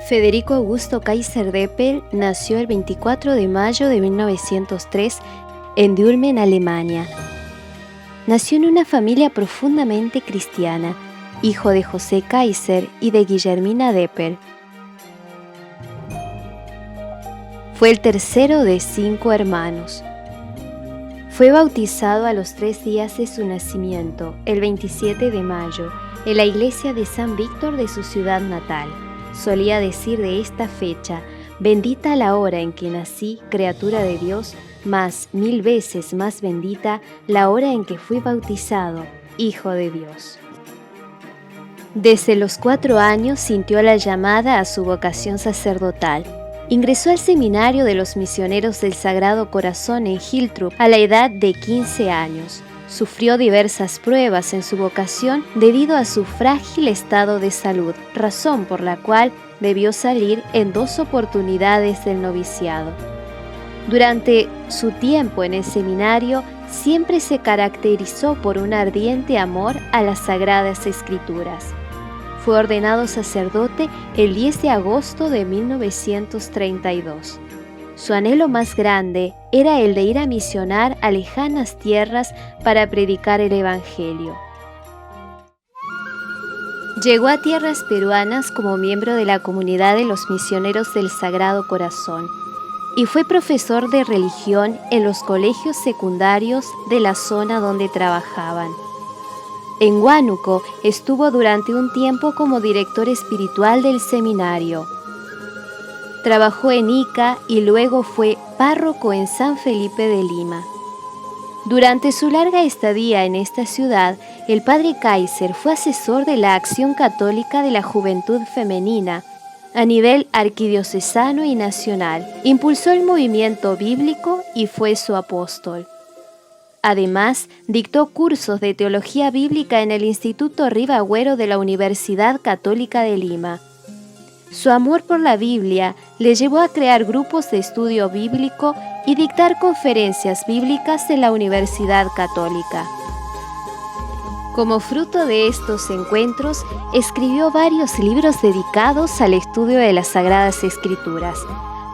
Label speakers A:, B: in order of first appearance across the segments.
A: Federico Augusto Kaiser Deppel nació el 24 de mayo de 1903 en Dülmen, Alemania. Nació en una familia profundamente cristiana, hijo de José Kaiser y de Guillermina Deppel. Fue el tercero de 5 hermanos. Fue bautizado a los 3 días de su nacimiento, el 27 de mayo, en la iglesia de San Víctor de su ciudad natal. Solía decir de esta fecha: bendita la hora en que nací, criatura de Dios, mas 1000 veces más bendita la hora en que fui bautizado, hijo de Dios. Desde los 4 años sintió la llamada a su vocación sacerdotal. Ingresó al seminario de los misioneros del Sagrado Corazón en Hiltrup a la edad de 15 años. Sufrió diversas pruebas en su vocación debido a su frágil estado de salud, razón por la cual debió salir en 2 oportunidades del noviciado. Durante su tiempo en el seminario, siempre se caracterizó por un ardiente amor a las Sagradas Escrituras. Fue ordenado sacerdote el 10 de agosto de 1932. Su anhelo más grande era el de ir a misionar a lejanas tierras para predicar el Evangelio. Llegó a tierras peruanas como miembro de la comunidad de los misioneros del Sagrado Corazón y fue profesor de religión en los colegios secundarios de la zona donde trabajaban. En Huánuco estuvo durante un tiempo como director espiritual del seminario. Trabajó en Ica y luego fue párroco en San Felipe de Lima. Durante su larga estadía en esta ciudad, el padre Kaiser fue asesor de la Acción Católica de la Juventud Femenina a nivel arquidiocesano y nacional. Impulsó el movimiento bíblico y fue su apóstol. Además, dictó cursos de teología bíblica en el Instituto Ribagüero de la Universidad Católica de Lima. Su amor por la Biblia le llevó a crear grupos de estudio bíblico y dictar conferencias bíblicas en la Universidad Católica. Como fruto de estos encuentros, escribió varios libros dedicados al estudio de las Sagradas Escrituras.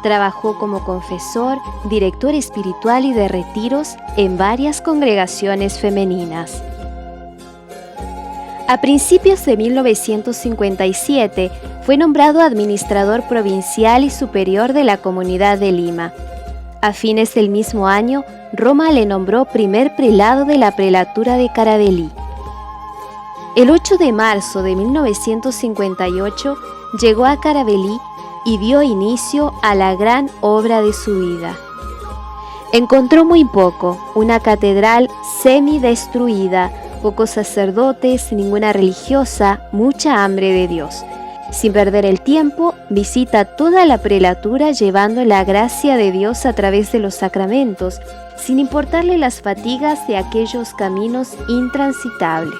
A: Trabajó como confesor, director espiritual y de retiros en varias congregaciones femeninas. A principios de 1957 fue nombrado administrador provincial y superior de la Comunidad de Lima. A fines del mismo año, Roma le nombró primer prelado de la prelatura de Caravelí. El 8 de marzo de 1958 llegó a Caravelí y dio inicio a la gran obra de su vida. Encontró muy poco: una catedral semi-destruida, pocos sacerdotes, ninguna religiosa, mucha hambre de Dios. Sin perder el tiempo, visita toda la prelatura llevando la gracia de Dios a través de los sacramentos, sin importarle las fatigas de aquellos caminos intransitables.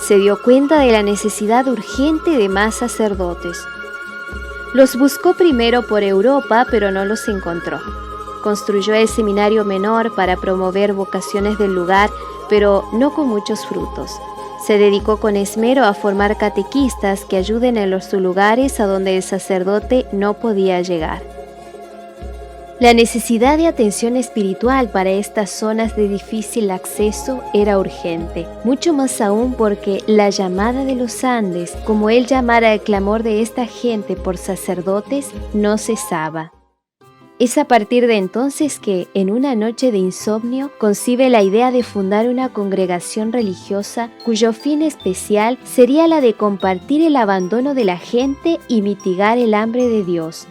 A: Se dio cuenta de la necesidad urgente de más sacerdotes. Los buscó primero por Europa, pero no los encontró. Construyó el seminario menor para promover vocaciones del lugar, pero no con muchos frutos. Se dedicó con esmero a formar catequistas que ayuden en los lugares a donde el sacerdote no podía llegar. La necesidad de atención espiritual para estas zonas de difícil acceso era urgente, mucho más aún porque la llamada de los Andes, como él llamara el clamor de esta gente por sacerdotes, no cesaba. Es a partir de entonces que, en una noche de insomnio, concibe la idea de fundar una congregación religiosa cuyo fin especial sería la de compartir el abandono de la gente y mitigar el hambre de Dios.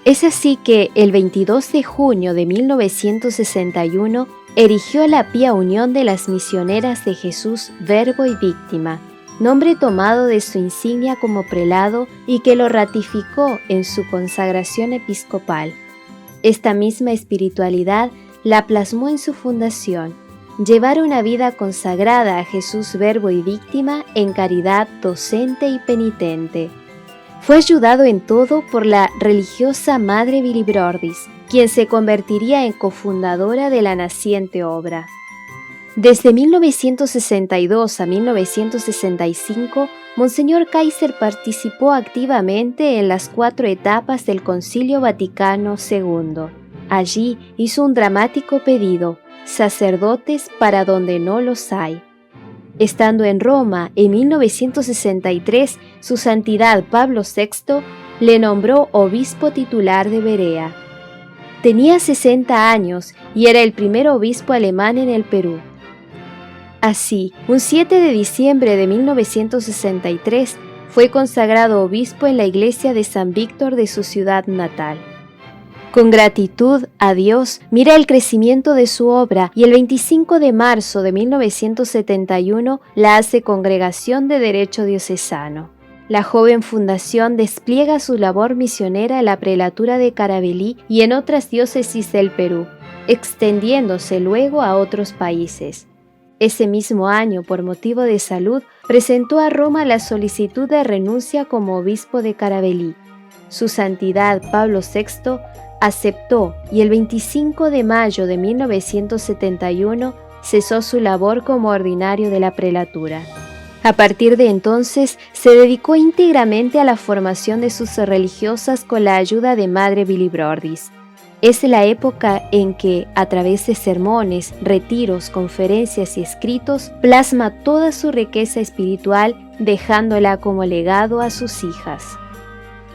A: Es así que, el 22 de junio de 1961, erigió la Pía Unión de las Misioneras de Jesús, Verbo y Víctima, nombre tomado de su insignia como prelado y que lo ratificó en su consagración episcopal. Esta misma espiritualidad la plasmó en su fundación: llevar una vida consagrada a Jesús, Verbo y Víctima en caridad docente y penitente. Fue ayudado en todo por la religiosa Madre Vilibordis, quien se convertiría en cofundadora de la naciente obra. Desde 1962 a 1965, Monseñor Kaiser participó activamente en las 4 etapas del Concilio Vaticano II. Allí hizo un dramático pedido: sacerdotes para donde no los hay. Estando en Roma en 1963, Su Santidad Pablo VI le nombró obispo titular de Berea. Tenía 60 años y era el primer obispo alemán en el Perú. Así, un 7 de diciembre de 1963, fue consagrado obispo en la iglesia de San Víctor de su ciudad natal. Con gratitud a Dios, mira el crecimiento de su obra y el 25 de marzo de 1971 la hace Congregación de Derecho Diocesano. La joven fundación despliega su labor misionera en la prelatura de Caravelí y en otras diócesis del Perú, extendiéndose luego a otros países. Ese mismo año, por motivo de salud, presentó a Roma la solicitud de renuncia como obispo de Caravelí. Su Santidad Pablo VI aceptó y el 25 de mayo de 1971 cesó su labor como ordinario de la prelatura. A partir de entonces, se dedicó íntegramente a la formación de sus religiosas con la ayuda de Madre Bilibrordis. Es la época en que, a través de sermones, retiros, conferencias y escritos, plasma toda su riqueza espiritual, dejándola como legado a sus hijas.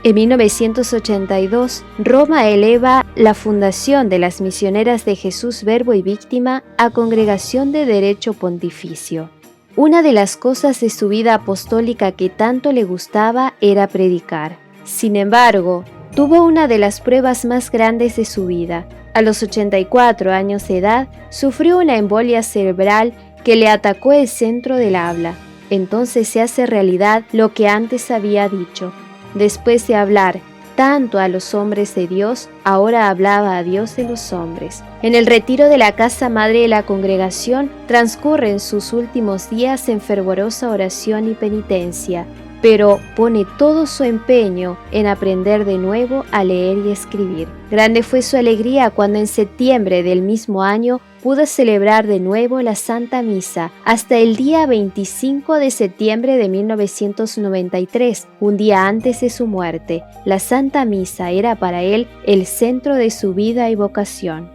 A: En 1982, Roma eleva la fundación de las Misioneras de Jesús Verbo y Víctima a Congregación de Derecho Pontificio. Una de las cosas de su vida apostólica que tanto le gustaba era predicar. Sin embargo, tuvo una de las pruebas más grandes de su vida. A los 84 años de edad, sufrió una embolia cerebral que le atacó el centro del habla. Entonces se hace realidad lo que antes había dicho. Después de hablar tanto a los hombres de Dios, ahora hablaba a Dios de los hombres. En el retiro de la casa madre de la congregación, transcurren sus últimos días en fervorosa oración y penitencia, pero pone todo su empeño en aprender de nuevo a leer y escribir. Grande fue su alegría cuando en septiembre del mismo año pudo celebrar de nuevo la Santa Misa hasta el día 25 de septiembre de 1993, un día antes de su muerte. La Santa Misa era para él el centro de su vida y vocación.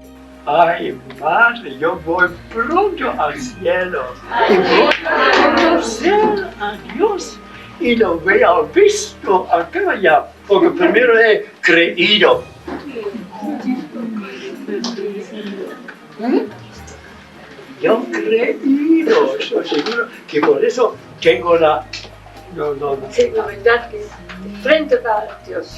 B: Ay, madre, yo voy pronto al cielo y voy a conocer a Dios. Y lo veo visto acá allá, porque primero he creído. Yo he creído, estoy seguro que por eso tengo la
C: verdad que frente a Dios.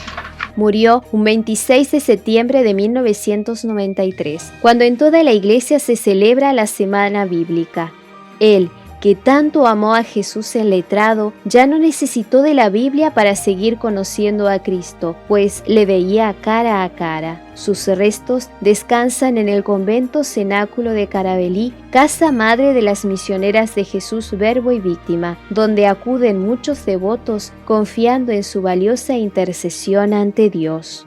A: Murió un 26 de septiembre de 1993, cuando en toda la iglesia se celebra la Semana Bíblica. Él, que tanto amó a Jesús el letrado, ya no necesitó de la Biblia para seguir conociendo a Cristo, pues le veía cara a cara. Sus restos descansan en el convento cenáculo de Caravelí, casa madre de las misioneras de Jesús Verbo y Víctima, donde acuden muchos devotos confiando en su valiosa intercesión ante Dios.